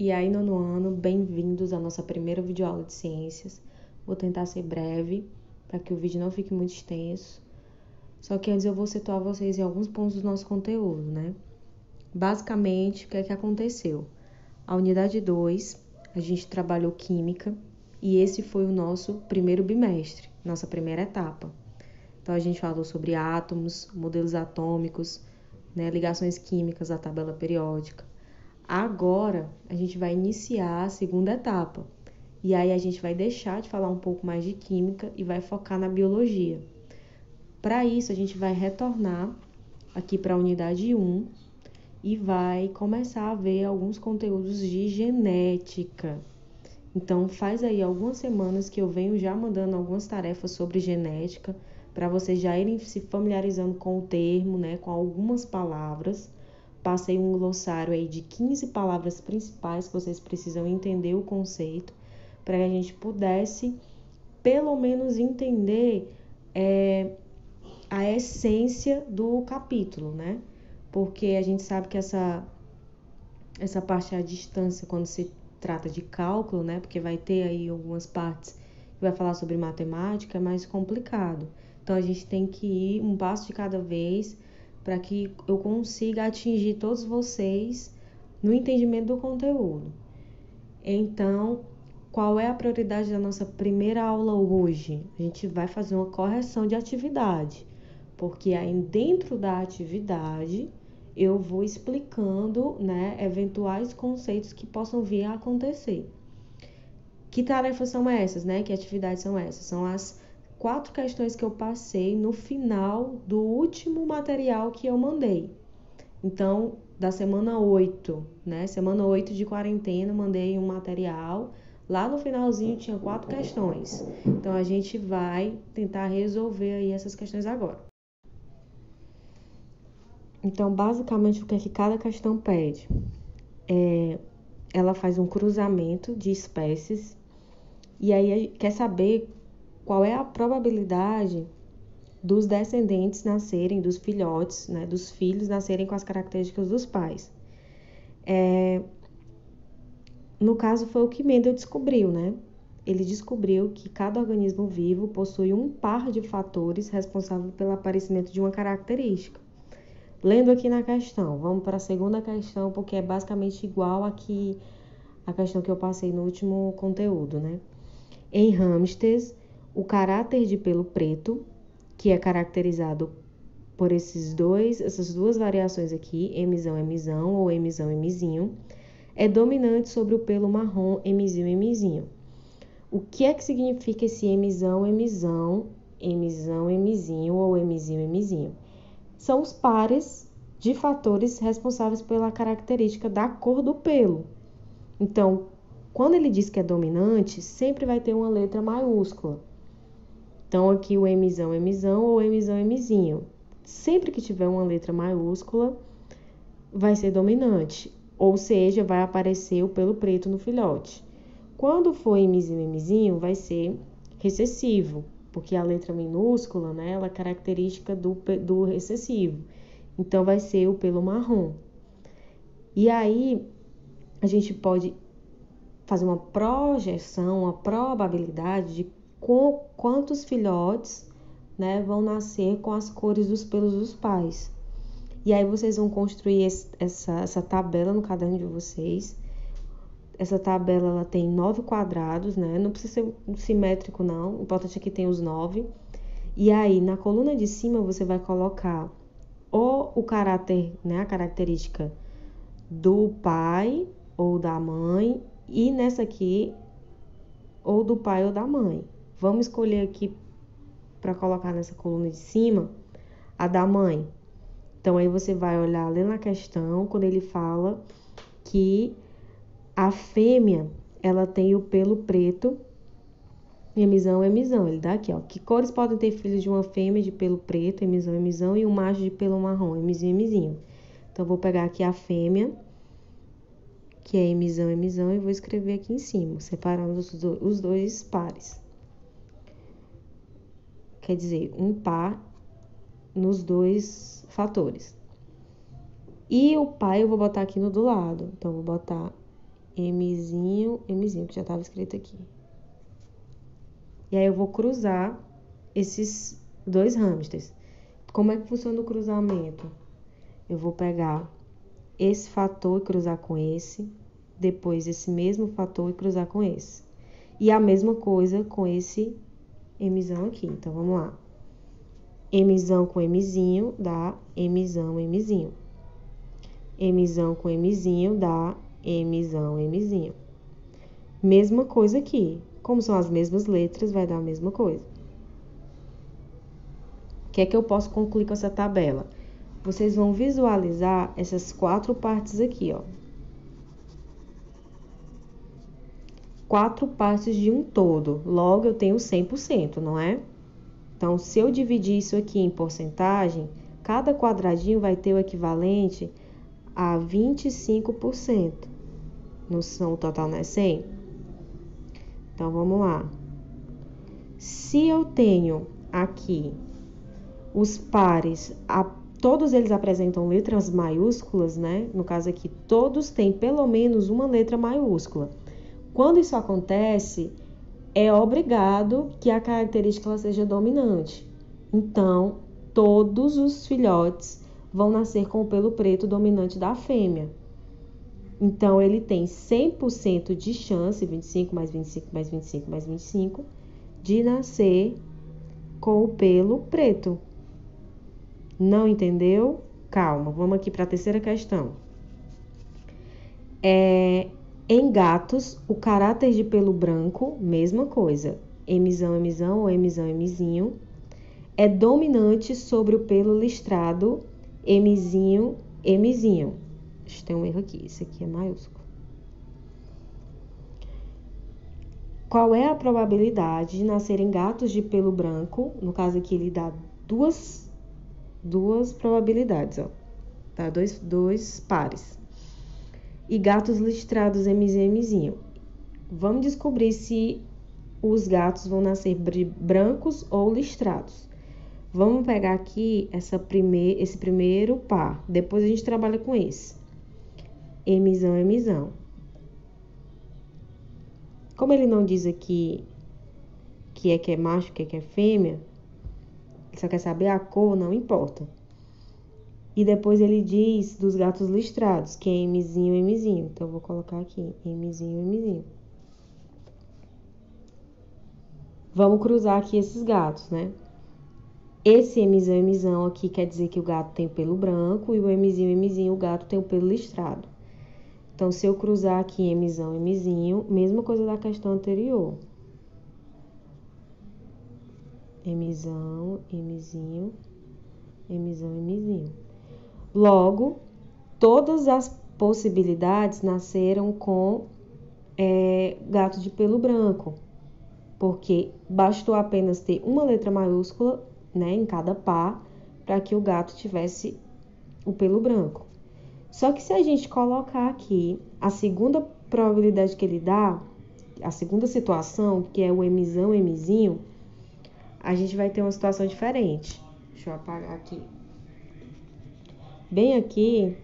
E aí, nono ano, bem-vindos à nossa primeira videoaula de ciências. Vou tentar ser breve, para que o vídeo não fique muito extenso. Só que antes eu vou situar vocês em alguns pontos do nosso conteúdo, né? Basicamente, o que é que aconteceu? A unidade 2, a gente trabalhou química, e esse foi o nosso primeiro bimestre, nossa primeira etapa. Então, a gente falou sobre átomos, modelos atômicos, né, ligações químicas, a tabela periódica. Agora, a gente vai iniciar a segunda etapa. E aí, a gente vai deixar de falar um pouco mais de química e vai focar na biologia. Para isso, a gente vai retornar aqui para a unidade 1 e vai começar a ver alguns conteúdos de genética. Então, faz aí algumas semanas que eu venho já mandando algumas tarefas sobre genética, para vocês já irem se familiarizando com o termo, né, com algumas palavras. Passei um glossário aí de 15 palavras principais que vocês precisam entender o conceito, para que a gente pudesse, pelo menos, entender a essência do capítulo, né? Porque a gente sabe que essa parte à distância, quando se trata de cálculo, né? Porque vai ter aí algumas partes que vai falar sobre matemática, é mais complicado. Então, a gente tem que ir um passo de cada vez para que eu consiga atingir todos vocês no entendimento do conteúdo. Então, qual é a prioridade da nossa primeira aula hoje? A gente vai fazer uma correção de atividade, porque aí dentro da atividade eu vou explicando, né, eventuais conceitos que possam vir a acontecer. Que tarefas são essas, né? Que atividades são essas? São as 4 questões que eu passei no final do último material que eu mandei. Então, da semana 8, né? Semana 8 de quarentena, mandei um material. Lá no finalzinho tinha 4 questões. Então, a gente vai tentar resolver aí essas questões agora. Então, basicamente, o que é que cada questão pede? Ela faz um cruzamento de espécies e aí quer saber qual é a probabilidade dos descendentes nascerem, dos filhotes, né, dos filhos nascerem com as características dos pais. No caso, foi o que Mendel descobriu, né? Ele descobriu que cada organismo vivo possui um par de fatores responsáveis pelo aparecimento de uma característica. Lendo aqui na questão, vamos para a segunda questão, porque é basicamente igual aqui a questão que eu passei no último conteúdo, né? Em hamsters, o caráter de pelo preto, que é caracterizado por essas duas variações aqui, emizão, emizão ou emizão, emizinho, é dominante sobre o pelo marrom, emizinho, emizinho. O que é que significa esse emizão, emizão, emizão, emizinho ou emizinho, emizinho? São os pares de fatores responsáveis pela característica da cor do pelo. Então, quando ele diz que é dominante, sempre vai ter uma letra maiúscula. Então, aqui o emizão, emizão ou emizão, emizinho. Sempre que tiver uma letra maiúscula, vai ser dominante. Ou seja, vai aparecer o pelo preto no filhote. Quando for emizinho, emizinho, vai ser recessivo, porque a letra minúscula, né, ela é característica do recessivo. Então, vai ser o pelo marrom. E aí, a gente pode fazer uma projeção, uma probabilidade de quantos filhotes, né, vão nascer com as cores dos pelos dos pais. E aí vocês vão construir essa tabela no caderno de vocês. Essa tabela ela tem 9 quadrados, né? Não precisa ser simétrico, não. O importante é que tem os 9. E aí, na coluna de cima, você vai colocar o caráter, né? A característica do pai ou da mãe. E nessa aqui, ou do pai ou da mãe. Vamos escolher aqui para colocar nessa coluna de cima a da mãe. Então, aí você vai olhar ali na questão, quando ele fala que a fêmea, ela tem o pelo preto, emizão, emizão. Ele dá aqui, ó. Que cores podem ter filhos de uma fêmea de pelo preto, emizão, emizão, e um macho de pelo marrom, emizinho, emizinho. Então, eu vou pegar aqui a fêmea, que é emizão, emizão, e vou escrever aqui em cima, separando os dois pares. Quer dizer, um par nos dois fatores. E o pai eu vou botar aqui no do lado. Então, vou botar Mzinho, que já estava escrito aqui. E aí eu vou cruzar esses dois hamsters. Como é que funciona o cruzamento? Eu vou pegar esse fator e cruzar com esse, depois esse mesmo fator e cruzar com esse. E a mesma coisa com esse Mzão aqui. Então, vamos lá. Mzão com Mzinho dá Mzão, Mzinho. Mzão com Mzinho dá Mzão, Mzinho. Mesma coisa aqui. Como são as mesmas letras, vai dar a mesma coisa. O que é que eu posso concluir com essa tabela? Vocês vão visualizar essas 4 partes aqui, ó. 4 partes de um todo. Logo, eu tenho 100%, não é? Então, se eu dividir isso aqui em porcentagem, cada quadradinho vai ter o equivalente a 25%. O total não é 100? Então, vamos lá. Se eu tenho aqui os pares, todos eles apresentam letras maiúsculas, né? No caso aqui, todos têm pelo menos uma letra maiúscula. Quando isso acontece, é obrigado que a característica ela seja dominante. Então, todos os filhotes vão nascer com o pelo preto dominante da fêmea. Então, ele tem 100% de chance, 25 mais 25 mais 25 mais 25, de nascer com o pelo preto. Não entendeu? Calma, vamos aqui para a terceira questão. Em gatos, o caráter de pelo branco, mesma coisa. Mzão, Mzão ou Mzão, Mzinho, é dominante sobre o pelo listrado Mzinho, Mzinho. Tem um erro aqui, esse aqui é maiúsculo. Qual é a probabilidade de nascerem gatos de pelo branco? No caso aqui, ele dá duas probabilidades, ó. Tá? Dois pares. E gatos listrados Mzinho. Vamos descobrir se os gatos vão nascer brancos ou listrados. Vamos pegar aqui esse primeiro par. Depois a gente trabalha com esse. Mzão, Mzão. Como ele não diz aqui que é macho, que é fêmea, ele só quer saber a cor, não importa. E depois ele diz dos gatos listrados, que é Mzinho, Mzinho. Então, eu vou colocar aqui, Mzinho, Mzinho. Vamos cruzar aqui esses gatos, né? Esse Mzão, Mzão aqui quer dizer que o gato tem pelo branco e o Mzinho, Mzinho, o gato tem o pelo listrado. Então, se eu cruzar aqui Mzão, Mzinho, mesma coisa da questão anterior. Mzão, Mzinho, Mzão, Mzinho. Logo, todas as possibilidades nasceram com gato de pelo branco, porque bastou apenas ter uma letra maiúscula, né, em cada par, para que o gato tivesse o pelo branco. Só que se a gente colocar aqui a segunda probabilidade que ele dá, a segunda situação, que é o Mzão, Mzinho, a gente vai ter uma situação diferente. Deixa eu apagar aqui. Bem aqui,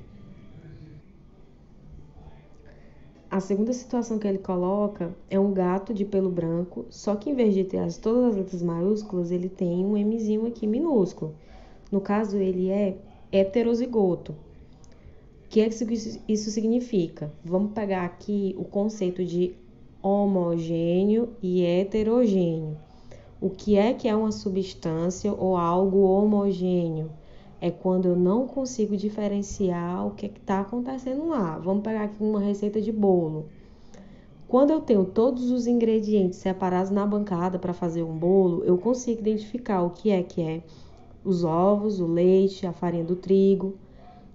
a segunda situação que ele coloca é um gato de pelo branco, só que em vez de ter todas as letras maiúsculas, ele tem um Mzinho aqui minúsculo. No caso, ele é heterozigoto. O que isso significa? Vamos pegar aqui o conceito de homogêneo e heterogêneo. O que é uma substância ou algo homogêneo? É quando eu não consigo diferenciar o que está acontecendo lá. Vamos pegar aqui uma receita de bolo. Quando eu tenho todos os ingredientes separados na bancada para fazer um bolo, eu consigo identificar o que é os ovos, o leite, a farinha do trigo.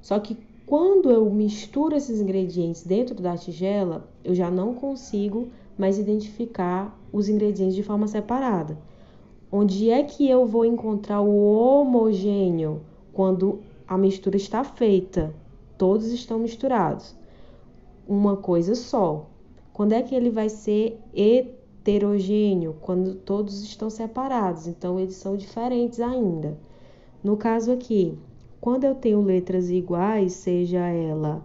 Só que quando eu misturo esses ingredientes dentro da tigela, eu já não consigo mais identificar os ingredientes de forma separada. Onde é que eu vou encontrar o homogêneo? Quando a mistura está feita, todos estão misturados, uma coisa só. Quando é que ele vai ser heterogêneo? Quando todos estão separados, então eles são diferentes ainda. No caso aqui, quando eu tenho letras iguais, seja ela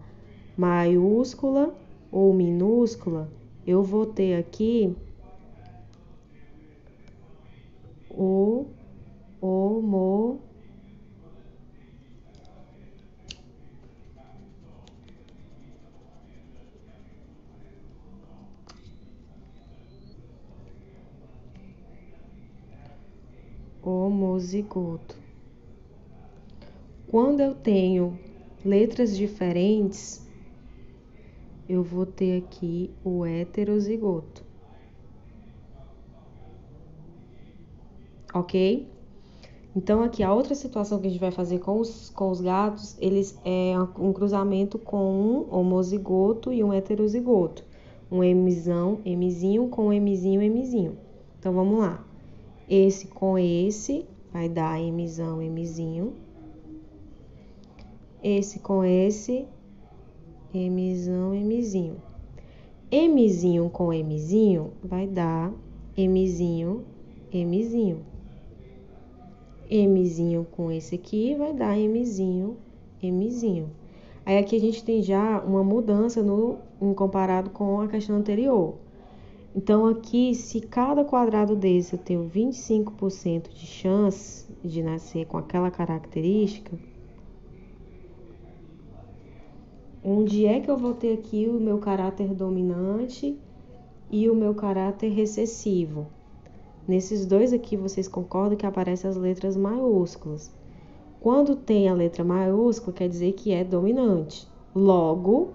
maiúscula ou minúscula, eu vou ter aqui o homozigoto. Quando eu tenho letras diferentes, eu vou ter aqui o heterozigoto. Ok? Então, aqui a outra situação que a gente vai fazer com os gatos, eles é um cruzamento com um homozigoto e um heterozigoto. Um Mzinho com Mzinho, Mzinho. Então, vamos lá. Esse com esse vai dar Mzão, Mzinho. Esse com esse, Mzão, Mzinho. Mzinho com Mzinho vai dar Mzinho, Mzinho. Mzinho com esse aqui vai dar Mzinho, Mzinho. Aí aqui a gente tem já uma mudança em comparado com a questão anterior. Então aqui, se cada quadrado desse eu tenho 25% de chance de nascer com aquela característica, onde é que eu vou ter aqui o meu caráter dominante e o meu caráter recessivo? Nesses dois aqui, vocês concordam que aparecem as letras maiúsculas. Quando tem a letra maiúscula, quer dizer que é dominante. Logo,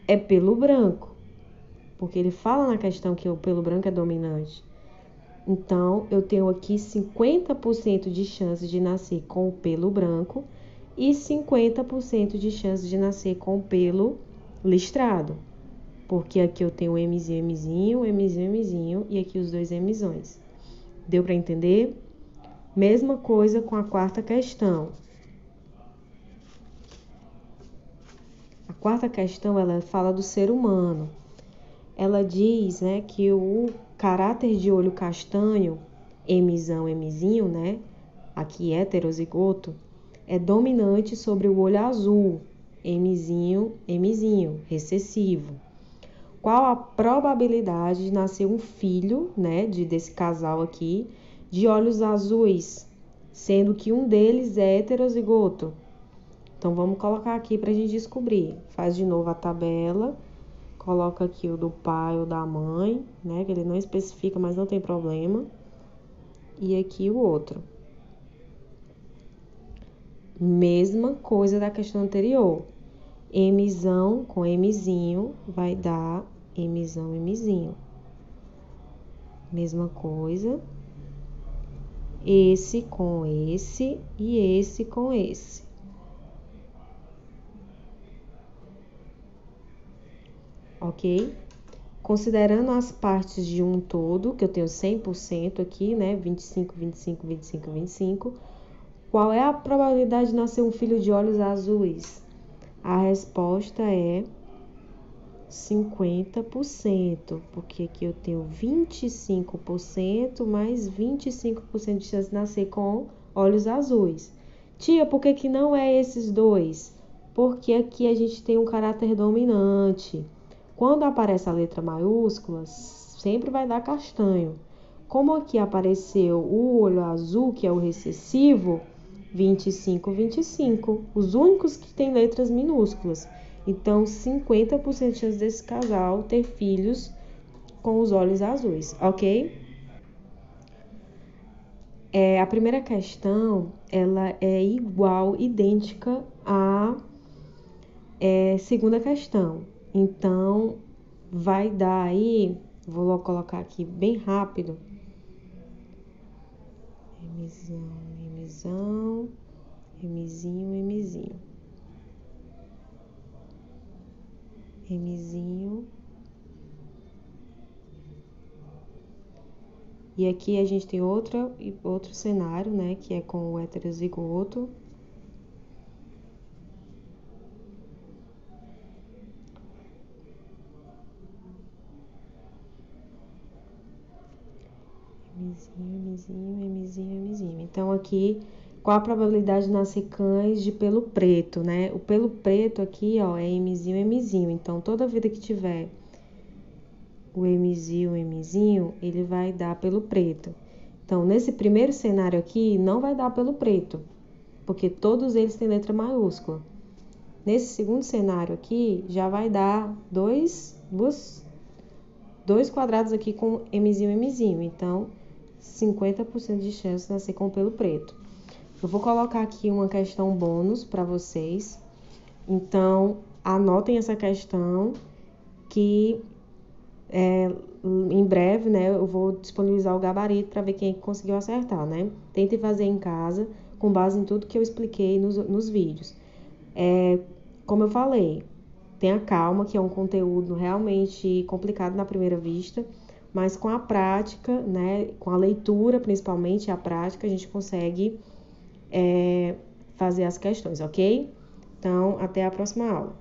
é pelo branco, porque ele fala na questão que o pelo branco é dominante. Então, eu tenho aqui 50% de chance de nascer com o pelo branco e 50% de chance de nascer com o pelo listrado. Porque aqui eu tenho Mzinho, Mzinho, Mzinho, Mzinho e aqui os dois Mzões. Deu para entender? Mesma coisa com a quarta questão. A quarta questão, ela fala do ser humano. Ela diz, né, que o caráter de olho castanho, Mzão, Mzinho, né, aqui heterozigoto, é dominante sobre o olho azul, Mzinho, Mzinho, recessivo. Qual a probabilidade de nascer um filho, né, desse casal aqui, de olhos azuis, sendo que um deles é heterozigoto? Então, vamos colocar aqui para a gente descobrir. Faz de novo a tabela, coloca aqui o do pai ou da mãe, né, que ele não especifica, mas não tem problema. E aqui o outro. Mesma coisa da questão anterior. Mzão com Mzinho vai dar Mzão, Mzinho. Mesma coisa. Esse com esse e esse com esse. Ok? Considerando as partes de um todo, que eu tenho 100% aqui, né? 25, 25, 25, 25. Qual é a probabilidade de nascer um filho de olhos azuis? A resposta é 50%, porque aqui eu tenho 25% mais 25% de chance de nascer com olhos azuis. Tia, por que não é esses dois? Porque aqui a gente tem um caráter dominante. Quando aparece a letra maiúscula, sempre vai dar castanho. Como aqui apareceu o olho azul, que é o recessivo, 25, 25. Os únicos que têm letras minúsculas. Então, 50% de chance desse casal ter filhos com os olhos azuis, ok? A primeira questão, ela é idêntica à segunda questão. Então, vai dar aí, vou colocar aqui bem rápido. Mzão, Mzão, Mzinho, Mzinho. Mzinho. E aqui a gente tem outro cenário, né, que é com o heterozigoto. Mzinho. Então aqui Qual a probabilidade de nascer cães de pelo preto, né? O pelo preto aqui, ó, é Mzinho, Mzinho. Então, toda vida que tiver o Mzinho, ele vai dar pelo preto. Então, nesse primeiro cenário aqui, não vai dar pelo preto, porque todos eles têm letra maiúscula. Nesse segundo cenário aqui, já vai dar dois quadrados aqui com Mzinho. Então, 50% de chance de nascer com pelo preto. Eu vou colocar aqui uma questão bônus para vocês. Então, anotem essa questão que em breve, né, eu vou disponibilizar o gabarito para ver quem conseguiu acertar, né? Tentem fazer em casa com base em tudo que eu expliquei nos vídeos. Como eu falei, tenha calma, que é um conteúdo realmente complicado na primeira vista, mas com a prática, né, com a leitura, principalmente a prática, a gente consegue fazer as questões, ok? Então, até a próxima aula.